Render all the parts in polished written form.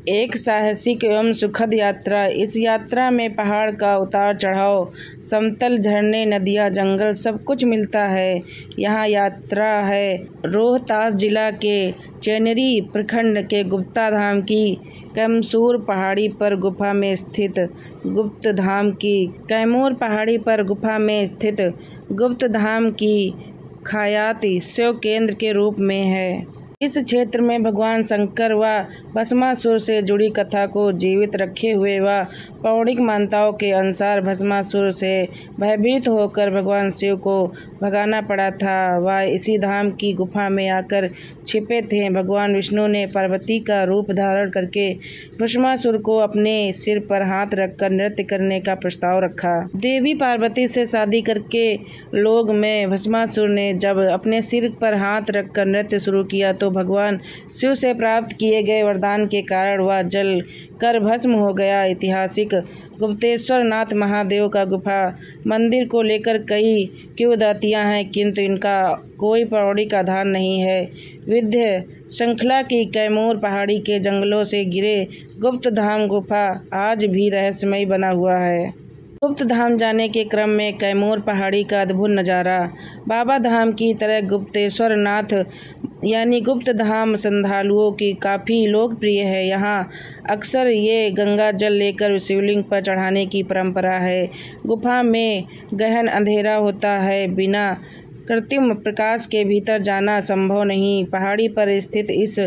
एक साहसिक एवं सुखद यात्रा। इस यात्रा में पहाड़ का उतार चढ़ाव, समतल झरने, नदियाँ, जंगल सब कुछ मिलता है। यहाँ यात्रा है रोहतास जिला के चेनरी प्रखंड के गुप्ता धाम की। कैमूर पहाड़ी पर गुफा में स्थित गुप्त धाम की गुप्त धाम की ख्याति शिव केंद्र के रूप में है। इस क्षेत्र में भगवान शंकर व भस्मासुर से जुड़ी कथा को जीवित रखे हुए व पौराणिक मान्यताओं के अनुसार भस्मासुर से भयभीत होकर भगवान शिव को भगाना पड़ा था। वह इसी धाम की गुफा में आकर छिपे थे। भगवान विष्णु ने पार्वती का रूप धारण करके भस्मासुर को अपने सिर पर हाथ रखकर नृत्य करने का प्रस्ताव रखा। देवी पार्वती से शादी करके लोग में भस्मासुर ने जब अपने सिर पर हाथ रखकर नृत्य शुरू किया तो भगवान शिव से प्राप्त किए गए वरदान के कारण वह जल कर भस्म हो गया। ऐतिहासिक गुप्तेश्वर नाथ महादेव का गुफा मंदिर को लेकर कई किंवदंतियां हैं, किंतु इनका कोई पौराणिक आधार नहीं है। विंध्य श्रृंखला की कैमूर पहाड़ी के जंगलों से घिरे गुप्त धाम गुफा आज भी रहस्यमय बना हुआ है। गुप्त धाम जाने के क्रम में कैमूर पहाड़ी का अद्भुत नज़ारा। बाबा धाम की तरह गुप्तेश्वर नाथ यानी गुप्त धाम श्रद्धालुओं की काफ़ी लोकप्रिय है। यहाँ अक्सर ये गंगा जल लेकर शिवलिंग पर चढ़ाने की परंपरा है। गुफा में गहन अंधेरा होता है, बिना कृत्रिम प्रकाश के भीतर जाना संभव नहीं। पहाड़ी पर स्थित इस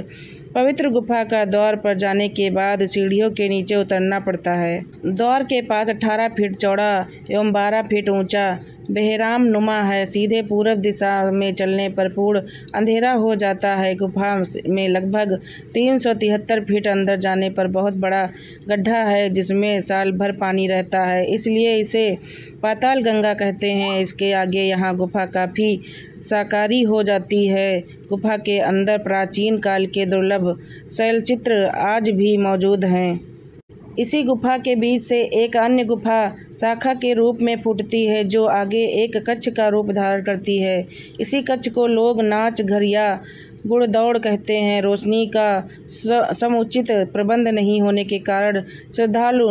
पवित्र गुफा का द्वार पर जाने के बाद सीढ़ियों के नीचे उतरना पड़ता है। द्वार के पास 18 फीट चौड़ा एवं 12 फीट ऊंचा बेहराम नुमा है। सीधे पूर्व दिशा में चलने पर पूर्ण अंधेरा हो जाता है। गुफा में लगभग 373 फीट अंदर जाने पर बहुत बड़ा गड्ढा है जिसमें साल भर पानी रहता है, इसलिए इसे पाताल गंगा कहते हैं। इसके आगे यहाँ गुफा काफ़ी साकारी हो जाती है। गुफा के अंदर प्राचीन काल के दुर्लभ शैलचित्र आज भी मौजूद हैं। इसी गुफा के बीच से एक अन्य गुफा शाखा के रूप में फूटती है जो आगे एक कक्ष का रूप धारण करती है। इसी कक्ष को लोग नाच घर या गुड़दौड़ कहते हैं। रोशनी का समुचित प्रबंध नहीं होने के कारण श्रद्धालु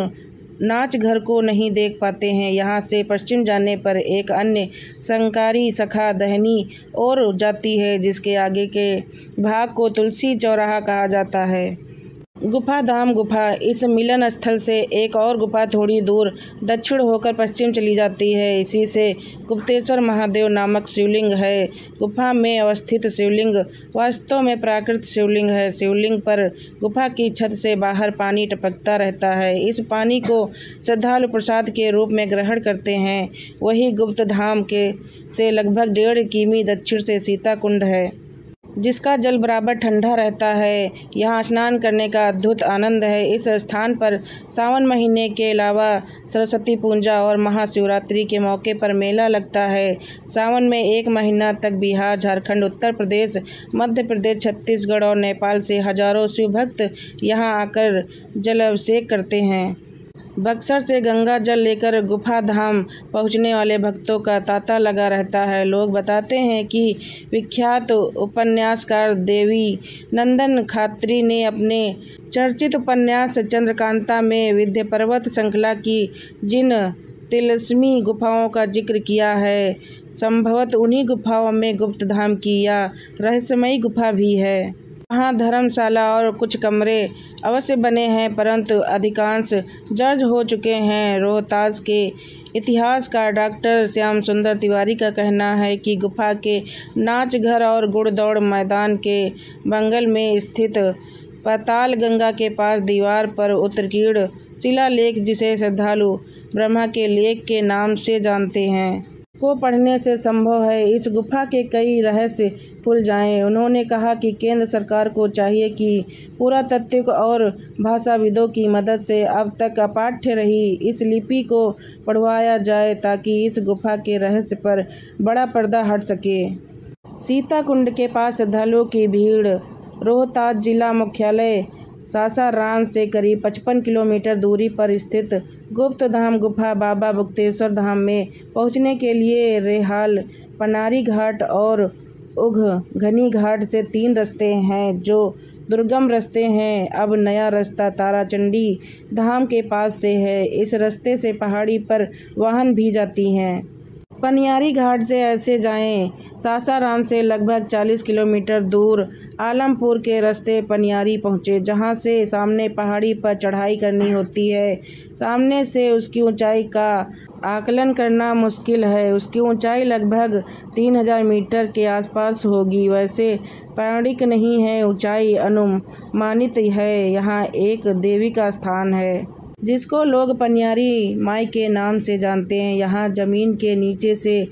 नाच घर को नहीं देख पाते हैं। यहाँ से पश्चिम जाने पर एक अन्य संकारी शाखा दहनी ओर जाती है जिसके आगे के भाग को तुलसी चौराहा कहा जाता है। गुफा धाम गुफा इस मिलन स्थल से एक और गुफा थोड़ी दूर दक्षिण होकर पश्चिम चली जाती है। इसी से गुप्तेश्वर महादेव नामक शिवलिंग है। गुफा में अवस्थित शिवलिंग वास्तव में प्राकृतिक शिवलिंग है। शिवलिंग पर गुफा की छत से बाहर पानी टपकता रहता है। इस पानी को श्रद्धालु प्रसाद के रूप में ग्रहण करते हैं। वही गुप्त धाम के से लगभग 1.5 किमी दक्षिण से सीता कुंड है जिसका जल बराबर ठंडा रहता है। यहाँ स्नान करने का अद्भुत आनंद है। इस स्थान पर सावन महीने के अलावा सरस्वती पूजा और महाशिवरात्रि के मौके पर मेला लगता है। सावन में 1 महीना तक बिहार, झारखंड, उत्तर प्रदेश, मध्य प्रदेश, छत्तीसगढ़ और नेपाल से हजारों शिव भक्त यहाँ आकर जलाभिषेक करते हैं। बक्सर से गंगा जल लेकर गुफा धाम पहुँचने वाले भक्तों का तांता लगा रहता है। लोग बताते हैं कि विख्यात उपन्यासकार देवी नंदन खात्री ने अपने चर्चित उपन्यास चंद्रकांता में विंध्य पर्वत श्रृंखला की जिन तिलस्मी गुफाओं का जिक्र किया है, संभवतः उन्हीं गुफाओं में गुप्त धाम की यह रहस्यमयी गुफा भी है। वहाँ धर्मशाला और कुछ कमरे अवश्य बने हैं परंतु अधिकांश जर्ज हो चुके हैं। रोहतास के इतिहासकार डॉक्टर श्याम सुंदर तिवारी का कहना है कि गुफा के नाच घर और गुड़दौड़ मैदान के बंगल में स्थित पाताल गंगा के पास दीवार पर उत्कीर्ण शिलालेख जिसे श्रद्धालु ब्रह्मा के लेख के नाम से जानते हैं को पढ़ने से संभव है इस गुफा के कई रहस्य खुल जाएं। उन्होंने कहा कि केंद्र सरकार को चाहिए कि पुरातत्विक और भाषाविदों की मदद से अब तक अपाठ्य रही इस लिपि को पढ़वाया जाए ताकि इस गुफा के रहस्य पर बड़ा पर्दा हट सके। सीता कुंड के पास श्रद्धालुओं की भीड़। रोहतास जिला मुख्यालय सासाराम से करीब 55 किलोमीटर दूरी पर स्थित गुप्त धाम गुफा बाबा गुप्तेश्वर धाम में पहुंचने के लिए रेहाल, पनारी घाट और उघ घनी घाट से 3 रास्ते हैं जो दुर्गम रास्ते हैं। अब नया रास्ता ताराचंडी धाम के पास से है। इस रास्ते से पहाड़ी पर वाहन भी जाती हैं। पनियारी घाट से ऐसे जाएं। सासाराम से लगभग 40 किलोमीटर दूर आलमपुर के रास्ते पनियारी पहुँचे, जहाँ से सामने पहाड़ी पर चढ़ाई करनी होती है। सामने से उसकी ऊंचाई का आकलन करना मुश्किल है। उसकी ऊंचाई लगभग 3000 मीटर के आसपास होगी। वैसे पौराणिक नहीं है, ऊंचाई अनुमानित है। यहाँ एक देवी का स्थान है जिसको लोग पनियारी माई के नाम से जानते हैं। यहाँ जमीन के नीचे से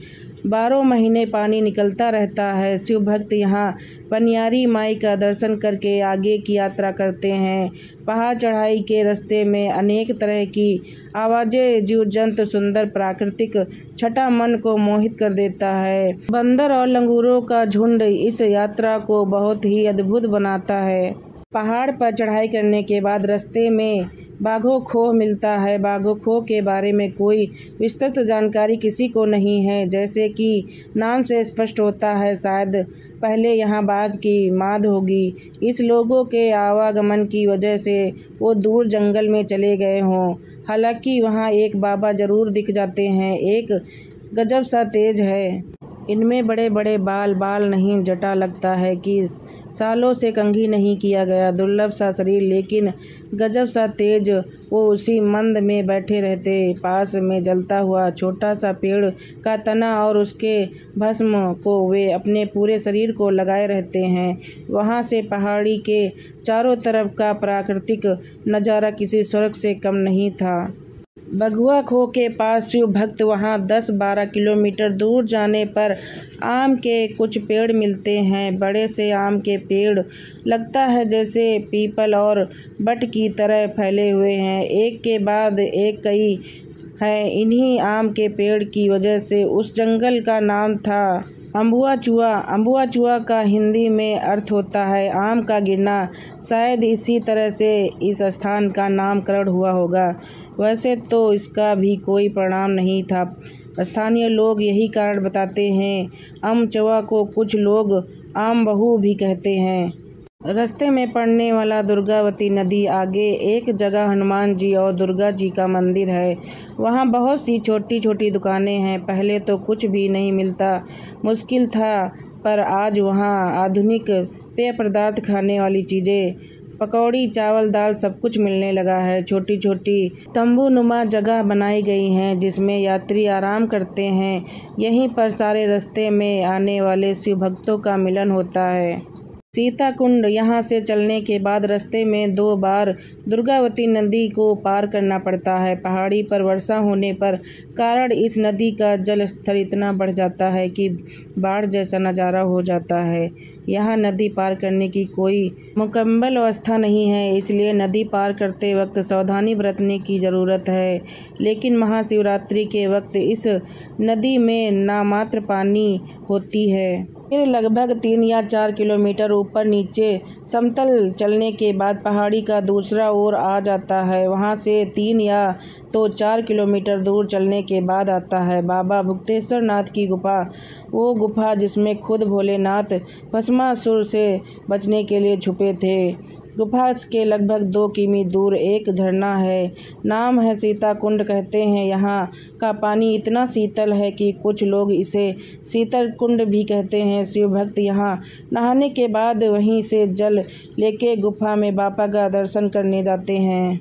12 महीने पानी निकलता रहता है। शिव भक्त यहाँ पनियारी माई का दर्शन करके आगे की यात्रा करते हैं। पहाड़ चढ़ाई के रास्ते में अनेक तरह की आवाज़ें, जीव जंतु, सुंदर प्राकृतिक छटा मन को मोहित कर देता है। बंदर और लंगूरों का झुंड इस यात्रा को बहुत ही अद्भुत बनाता है। पहाड़ पर चढ़ाई करने के बाद रास्ते में बाघो खोह मिलता है। बाघो खोह के बारे में कोई विस्तृत जानकारी किसी को नहीं है। जैसे कि नाम से स्पष्ट होता है, शायद पहले यहाँ बाघ की माद होगी। इस लोगों के आवागमन की वजह से वो दूर जंगल में चले गए हों। हालांकि वहाँ एक बाबा जरूर दिख जाते हैं। एक गजब सा तेज है। इनमें बड़े बड़े बाल नहीं, जटा लगता है कि सालों से कंघी नहीं किया गया। दुर्लभ सा शरीर, लेकिन गजब सा तेज। वो उसी मंद में बैठे रहते। पास में जलता हुआ छोटा सा पेड़ का तना और उसके भस्म को वे अपने पूरे शरीर को लगाए रहते हैं। वहाँ से पहाड़ी के चारों तरफ का प्राकृतिक नज़ारा किसी स्वर्ग से कम नहीं था। बगुआ खो के पास शिव भक्त वहाँ 10-12 किलोमीटर दूर जाने पर आम के कुछ पेड़ मिलते हैं। बड़े से आम के पेड़, लगता है जैसे पीपल और बट की तरह फैले हुए हैं। एक के बाद एक कई हैं। इन्हीं आम के पेड़ की वजह से उस जंगल का नाम था अम्बुआ चूआ। अम्बुआ चूआ का हिंदी में अर्थ होता है आम का गिरना। शायद इसी तरह से इस स्थान का नामकरण हुआ होगा। वैसे तो इसका भी कोई परिणाम नहीं था। स्थानीय लोग यही कारण बताते हैं। अमचवा को कुछ लोग आम बहू भी कहते हैं। रास्ते में पड़ने वाला दुर्गावती नदी आगे एक जगह हनुमान जी और दुर्गा जी का मंदिर है। वहाँ बहुत सी छोटी छोटी दुकानें हैं। पहले तो कुछ भी नहीं मिलता, मुश्किल था, पर आज वहाँ आधुनिक पेय पदार्थ, खाने वाली चीज़ें, पकौड़ी, चावल, दाल सब कुछ मिलने लगा है। छोटी छोटी तंबू नुमा जगह बनाई गई हैं जिसमें यात्री आराम करते हैं। यहीं पर सारे रास्ते में आने वाले शिव भक्तों का मिलन होता है। सीता कुंड, यहाँ से चलने के बाद रास्ते में 2 बार दुर्गावती नदी को पार करना पड़ता है। पहाड़ी पर वर्षा होने पर कारण इस नदी का जल स्तर इतना बढ़ जाता है कि बाढ़ जैसा नज़ारा हो जाता है। यहाँ नदी पार करने की कोई मुकम्मल व्यवस्था नहीं है, इसलिए नदी पार करते वक्त सावधानी बरतने की ज़रूरत है। लेकिन महाशिवरात्रि के वक्त इस नदी में नामात्र पानी होती है। फिर लगभग 3 या 4 किलोमीटर ऊपर नीचे समतल चलने के बाद पहाड़ी का दूसरा ओर आ जाता है। वहाँ से 3 या तो 4 किलोमीटर दूर चलने के बाद आता है बाबा भुक्तेश्वर नाथ की गुफा। वो गुफा जिसमें खुद भोलेनाथ भस्मासुर से बचने के लिए छुपे थे। गुफा के लगभग 2 किमी दूर एक झरना है, नाम है सीता कुंड। कहते हैं यहाँ का पानी इतना शीतल है कि कुछ लोग इसे शीतल कुंड भी कहते हैं। शिव भक्त यहाँ नहाने के बाद वहीं से जल लेके गुफा में बाबा का दर्शन करने जाते हैं।